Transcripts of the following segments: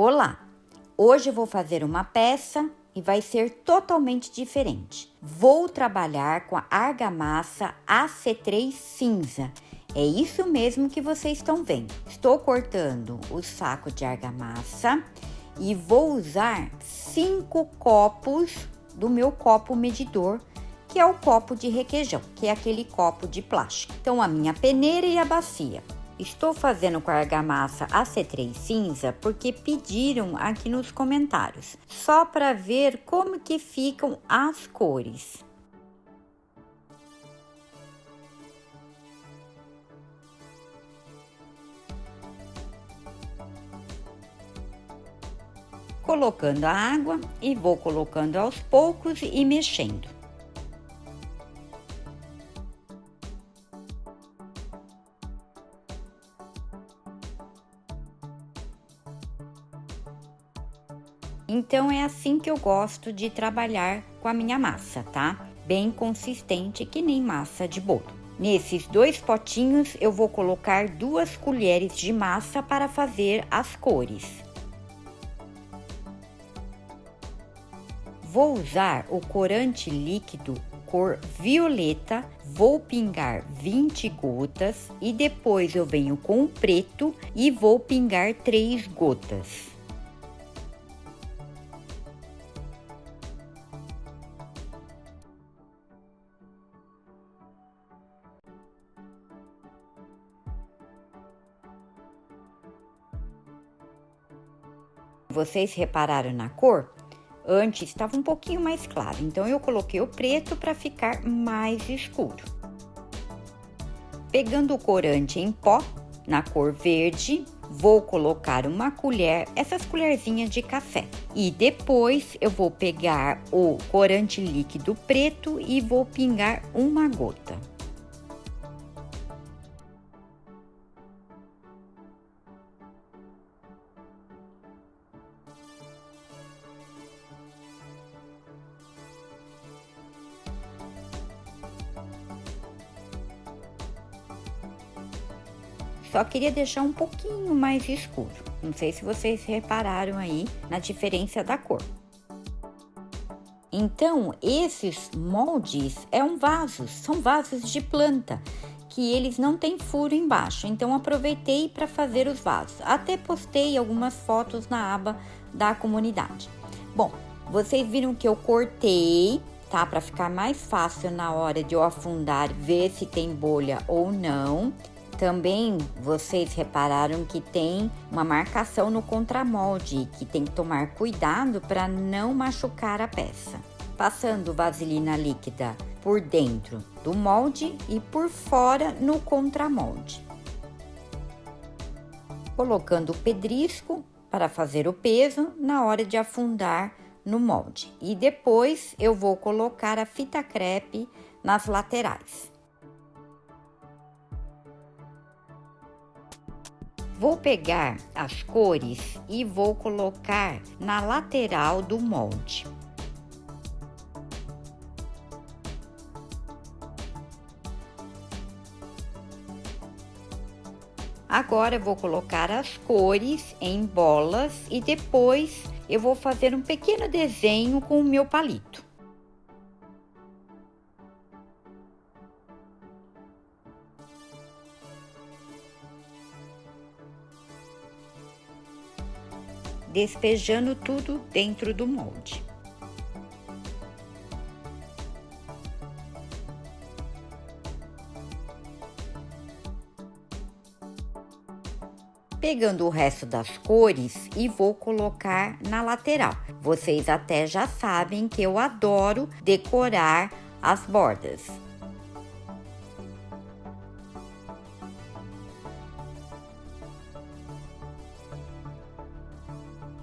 Olá! Hoje eu vou fazer uma peça e vai ser totalmente diferente. Vou trabalhar com a argamassa AC3 cinza. É isso mesmo que vocês estão vendo. Estou cortando o saco de argamassa e vou usar 5 copos do meu copo medidor, que é o copo de requeijão, que é aquele copo de plástico. Então, a minha peneira e a bacia. Estou fazendo com a argamassa AC3 cinza porque pediram aqui nos comentários, só para ver como que ficam as cores. Colocando a água e vou colocando aos poucos e mexendo. Então, é assim que eu gosto de trabalhar com a minha massa, tá? Bem consistente, que nem massa de bolo. Nesses 2 potinhos, eu vou colocar 2 colheres de massa para fazer as cores. Vou usar o corante líquido cor violeta, vou pingar 20 gotas e depois eu venho com o preto e vou pingar 3 gotas. Vocês repararam na cor? Antes estava um pouquinho mais claro, então eu coloquei o preto para ficar mais escuro. Pegando o corante em pó, na cor verde, vou colocar uma colher, essas colherzinhas de café. E depois eu vou pegar o corante líquido preto e vou pingar uma gota. Só queria deixar um pouquinho mais escuro. Não sei se vocês repararam aí na diferença da cor. Então, esses moldes são vasos de planta, que eles não têm furo embaixo. Então, aproveitei para fazer os vasos. Até postei algumas fotos na aba da comunidade. Bom, vocês viram que eu cortei, tá? Para ficar mais fácil na hora de eu afundar, ver se tem bolha ou não. Também vocês repararam que tem uma marcação no contramolde, que tem que tomar cuidado para não machucar a peça. Passando vaselina líquida por dentro do molde e por fora no contramolde. Colocando o pedrisco para fazer o peso na hora de afundar no molde. E depois eu vou colocar a fita crepe nas laterais. Vou pegar as cores e vou colocar na lateral do molde. Agora eu vou colocar as cores em bolas e depois eu vou fazer um pequeno desenho com o meu palito. Despejando tudo dentro do molde. Pegando o resto das cores e vou colocar na lateral. Vocês até já sabem que eu adoro decorar as bordas.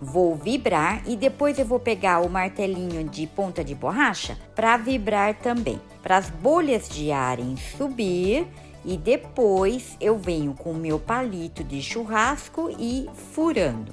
Vou vibrar e depois eu vou pegar o martelinho de ponta de borracha para vibrar também, para as bolhas de ar subir, e depois eu venho com o meu palito de churrasco e furando.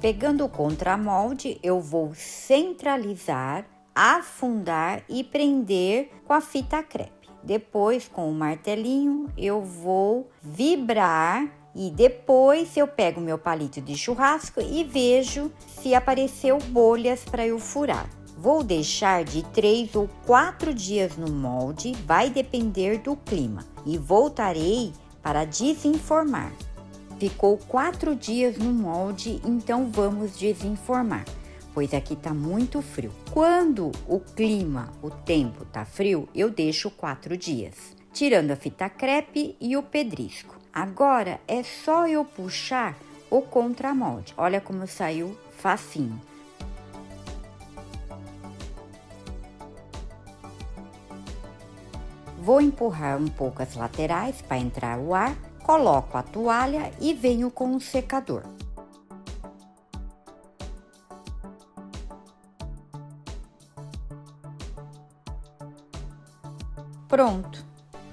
Pegando o contramolde, eu vou centralizar, afundar e prender com a fita crepe. Depois, com o martelinho, eu vou vibrar e depois eu pego meu palito de churrasco e vejo se apareceu bolhas para eu furar. Vou deixar de 3 ou 4 dias no molde, vai depender do clima, e voltarei para desenformar. Ficou 4 dias no molde, então vamos desenformar, pois aqui tá muito frio. Quando o tempo tá frio, eu deixo 4 dias, tirando a fita crepe e o pedrisco. Agora é só eu puxar o contramolde. Olha como saiu facinho. Vou empurrar um pouco as laterais para entrar o ar, coloco a toalha e venho com o secador. Pronto,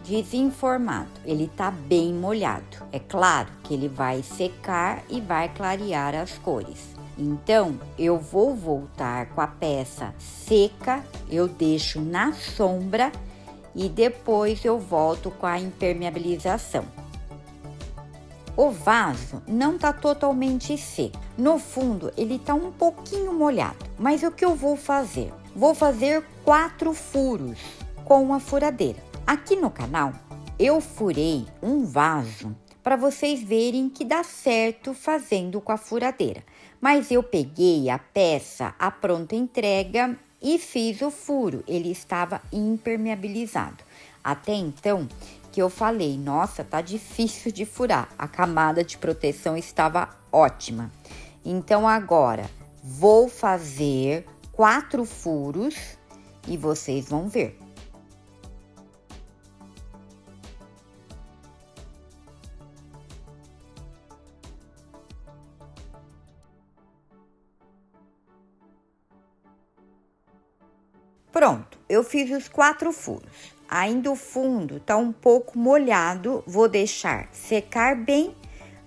desenformado. Ele tá bem molhado. É claro que ele vai secar e vai clarear as cores. Então, eu vou voltar com a peça seca, eu deixo na sombra e depois eu volto com a impermeabilização. O vaso não tá totalmente seco. No fundo, ele tá um pouquinho molhado. Mas o que eu vou fazer? Vou fazer 4 furos com a furadeira. Aqui no canal, eu furei um vaso para vocês verem que dá certo fazendo com a furadeira. Mas eu peguei a peça à pronta entrega e fiz o furo, ele estava impermeabilizado. Até então que eu falei, nossa, tá difícil de furar, a camada de proteção estava ótima. Então agora vou fazer 4 furos e vocês vão ver. Pronto, eu fiz os 4 furos. Ainda o fundo tá um pouco molhado, vou deixar secar bem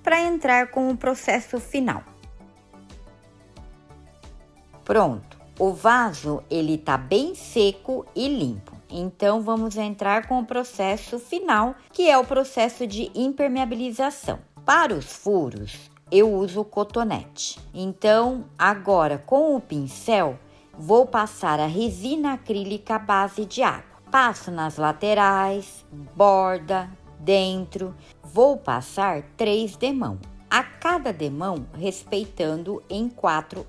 para entrar com o processo final. Pronto, o vaso ele tá bem seco e limpo. Então vamos entrar com o processo final, que é o processo de impermeabilização. Para os furos, eu uso cotonete. Então, agora com o pincel, vou passar a resina acrílica à base de água. Passo nas laterais, borda, dentro. Vou passar 3 demão. A cada demão respeitando em 4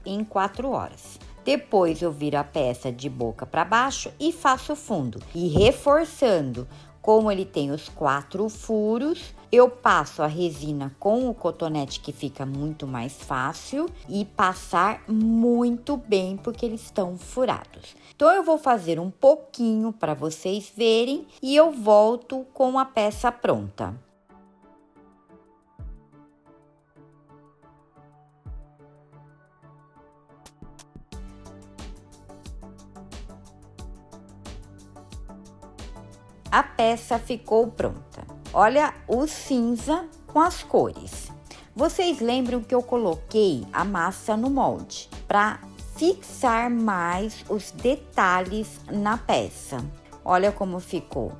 horas. Depois eu viro a peça de boca para baixo e faço fundo. E reforçando, como ele tem os 4 furos, eu passo a resina com o cotonete, que fica muito mais fácil, e passar muito bem porque eles estão furados. Então eu vou fazer um pouquinho para vocês verem e eu volto com a peça pronta. A peça ficou pronta. Olha o cinza com as cores. Vocês lembram que eu coloquei a massa no molde para fixar mais os detalhes na peça. Olha como ficou.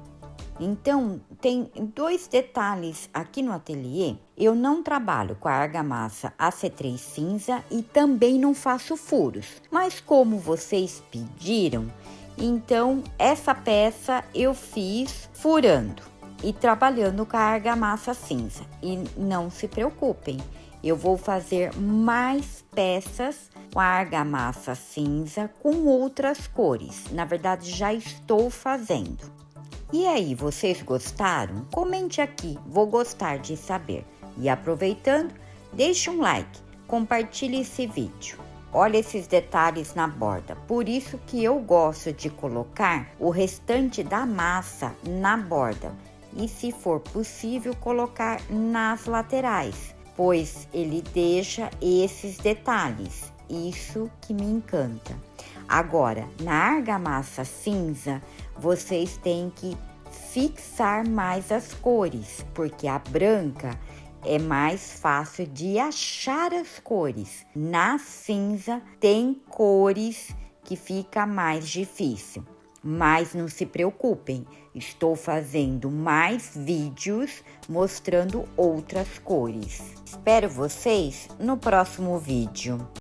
Então, tem 2 detalhes aqui no ateliê. Eu não trabalho com a argamassa AC3 cinza e também não faço furos. Mas como vocês pediram, então essa peça eu fiz furando e trabalhando com a argamassa cinza. E não se preocupem, eu vou fazer mais peças com a argamassa cinza com outras cores. Na verdade, já estou fazendo. E aí, vocês gostaram? Comente aqui, vou gostar de saber. E aproveitando, deixe um like, compartilhe esse vídeo. Olha esses detalhes na borda, por isso que eu gosto de colocar o restante da massa na borda. E se for possível, colocar nas laterais, pois ele deixa esses detalhes. Isso que me encanta. Agora, na argamassa cinza, vocês têm que fixar mais as cores, porque a branca é mais fácil de achar as cores. Na cinza tem cores que fica mais difícil. Mas não se preocupem, estou fazendo mais vídeos mostrando outras cores. Espero vocês no próximo vídeo.